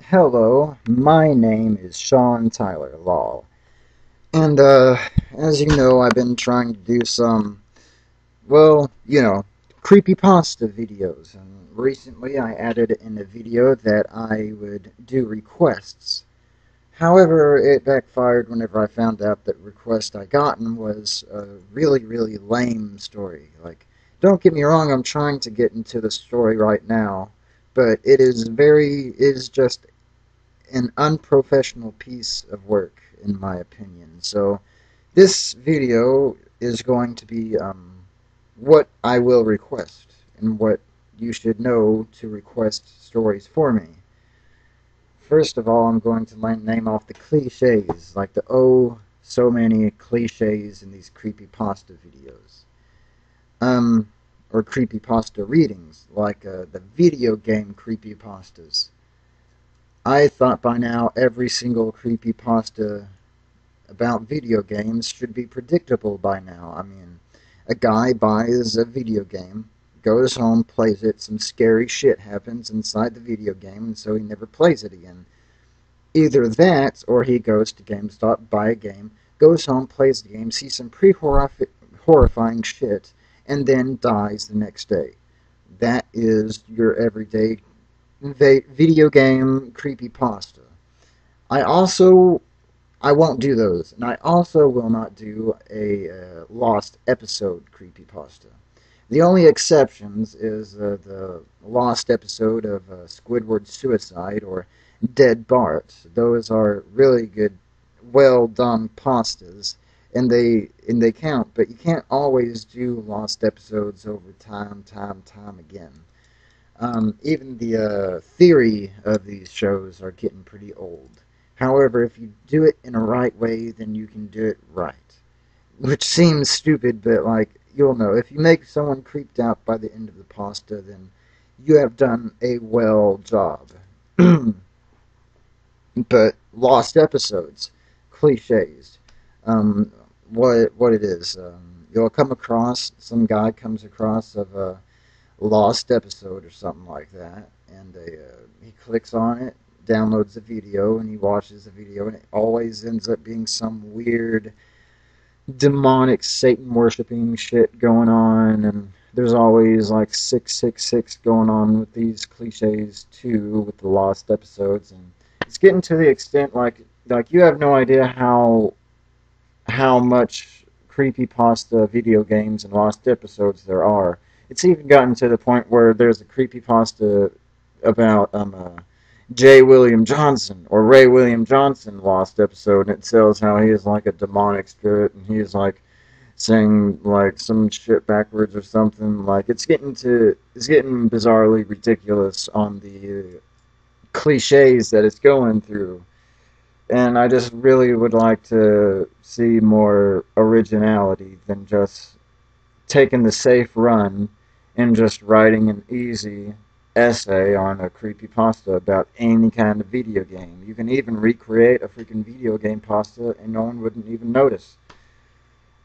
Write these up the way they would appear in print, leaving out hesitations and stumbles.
Hello, my name is Sean Tyler Law, and as you know, I've been trying to do some, well, creepypasta videos, and recently I added in a video that I would do requests. However, it backfired whenever I found out that request I gotten was a really, really lame story. Like, don't get me wrong, I'm trying to get into the story right now, but it is just an unprofessional piece of work, in my opinion. So, this video is going to be what I will request and what you should know to request stories for me. First of all, I'm going to name off the cliches, like the so many cliches in these creepypasta videos. Um, or creepypasta readings, like the video game creepypastas. I thought by now every single creepypasta about video games should be predictable by now. I mean, a guy buys a video game, goes home, plays it, some scary shit happens inside the video game, and so he never plays it again. Either that, or he goes to GameStop, buy a game, goes home, plays the game, sees some horrifying shit, and then dies the next day. That is your everyday video game creepypasta. I also I won't do those, and I also will not do a lost episode creepypasta. The only exceptions is the lost episode of Squidward's suicide or Dead Bart. Those are really good, well done pastas, and they count. But you can't always do lost episodes over time again. Even the theory of these shows are getting pretty old. However, if you do it in a right way, then you can do it right. Which seems stupid, but like, you'll know. If you make someone creeped out by the end of the pasta, then you have done a well job. But lost episodes, cliches. Um, what it is, you'll come across, some guy comes across of a lost episode or something like that, and he clicks on it, downloads the video, and he watches the video, and it always ends up being some weird demonic Satan worshipping shit going on, and there's always like 666 going on with these cliches too, with the lost episodes, and it's getting to the extent like you have no idea how much creepypasta video games and lost episodes there are. It's even gotten to the point where there's a creepypasta about J. William Johnson or Ray William Johnson lost episode, and it tells how he is like a demonic spirit, and he is like saying like some shit backwards or something. Like it's getting bizarrely ridiculous on the cliches that it's going through. And I just really would like to see more originality than just taking the safe run and just writing an easy essay on a creepypasta about any kind of video game. You can even recreate a freaking video game pasta and no one wouldn't even notice.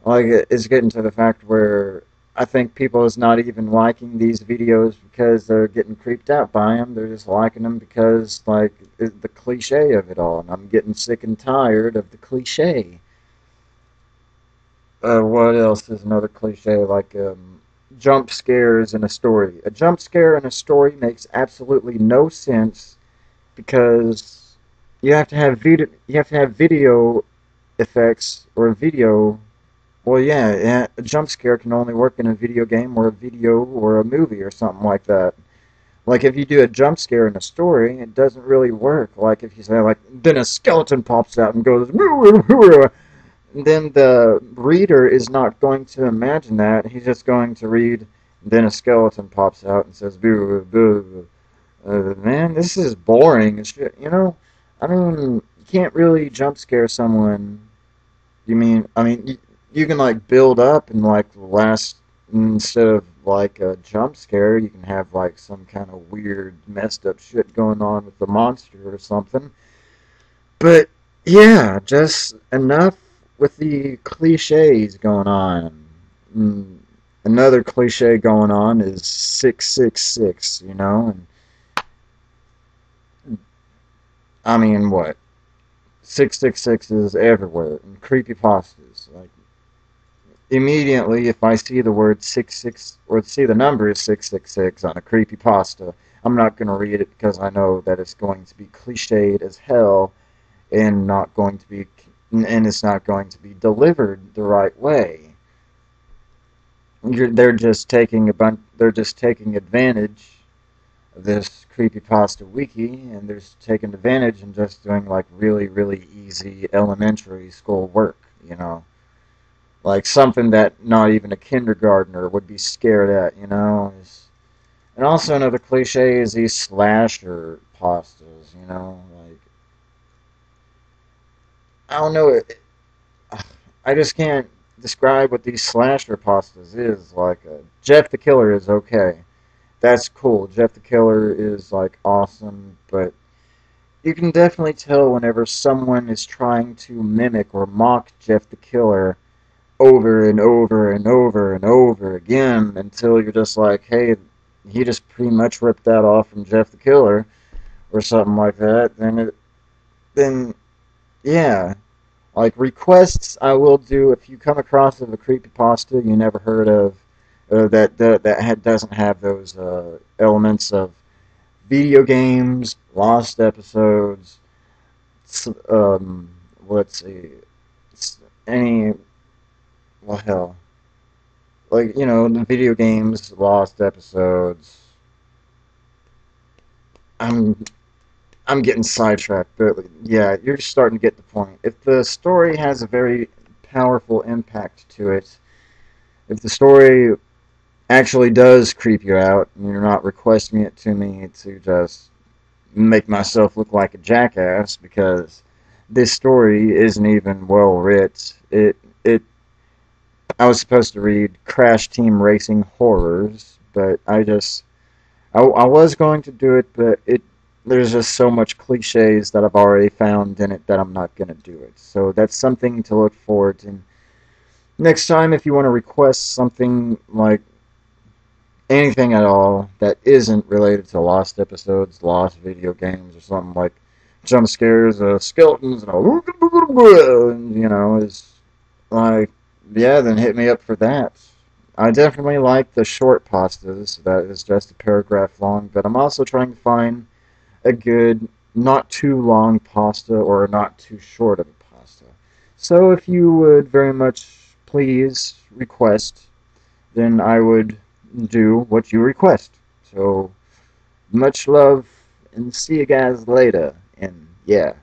Like, it's getting to the fact where I think people is not even liking these videos because they're getting creeped out by them. They're just liking them because, like, the cliche of it all. And I'm getting sick and tired of the cliche. What else is another cliche? Like, jump scares in a story. A jump scare in a story makes absolutely no sense because you have to have video effects or video. Well, yeah, a jump scare can only work in a video game or a video or a movie or something like that. Like if you do a jump scare in a story, it doesn't really work. Like if you say like then a skeleton pops out and goes then the reader is not going to imagine that. He's just going to read, then a skeleton pops out and says, boo, boo, boo. Man, this is boring as shit. I mean, you can't really jump scare someone. You can, like, build up and, like, last, instead of, like, a jump scare, you can have, like, some kind of weird, messed up shit going on with the monster or something. But yeah, just enough with the cliches going on. Mm, Another cliche going on is 666, and I mean, what? 666 is everywhere, and creepypastas. Like, immediately, if I see the word 66, or see the number is 666 on a creepypasta, I'm not going to read it because I know that it's going to be cliched as hell and not going to be, and it's not going to be delivered the right way. They're just taking they're just taking advantage of this creepypasta wiki, and they're just taking advantage and just doing like really, really easy elementary school work, you know, like something that not even a kindergartner would be scared at, you know. And also another cliche is these slasher pastas, you know, like I don't know, I just can't describe what these slasher pastas is. Like Jeff the Killer is okay. That's cool. Jeff the Killer is like awesome, but you can definitely tell whenever someone is trying to mimic or mock Jeff the Killer over and over and over and over again until you're just like, hey, he just pretty much ripped that off from Jeff the Killer or something like that. Then yeah, like requests, I will do if you come across of a creepypasta you never heard of, doesn't have those elements of video games, lost episodes. Um, let's see, any well hell, like you know the video games, lost episodes. I'm I'm getting sidetracked, but yeah, you're starting to get the point. If the story has a very powerful impact to it, if the story actually does creep you out, and you're not requesting it to me to just make myself look like a jackass because this story isn't even well writ. It I was supposed to read Crash Team Racing Horrors, but I was going to do it, but there's just so much cliches that I've already found in it that I'm not going to do it. So that's something to look forward to. Next time, if you want to request something like anything at all that isn't related to lost episodes, lost video games, or something like jump scares, skeletons, and all, you know, is like, yeah, then hit me up for that. I definitely like the short pastas that is just a paragraph long, but I'm also trying to find a good, not too long pasta or not too short of a pasta. So if you would very much please request, then I would do what you request. So much love and see you guys later. And yeah.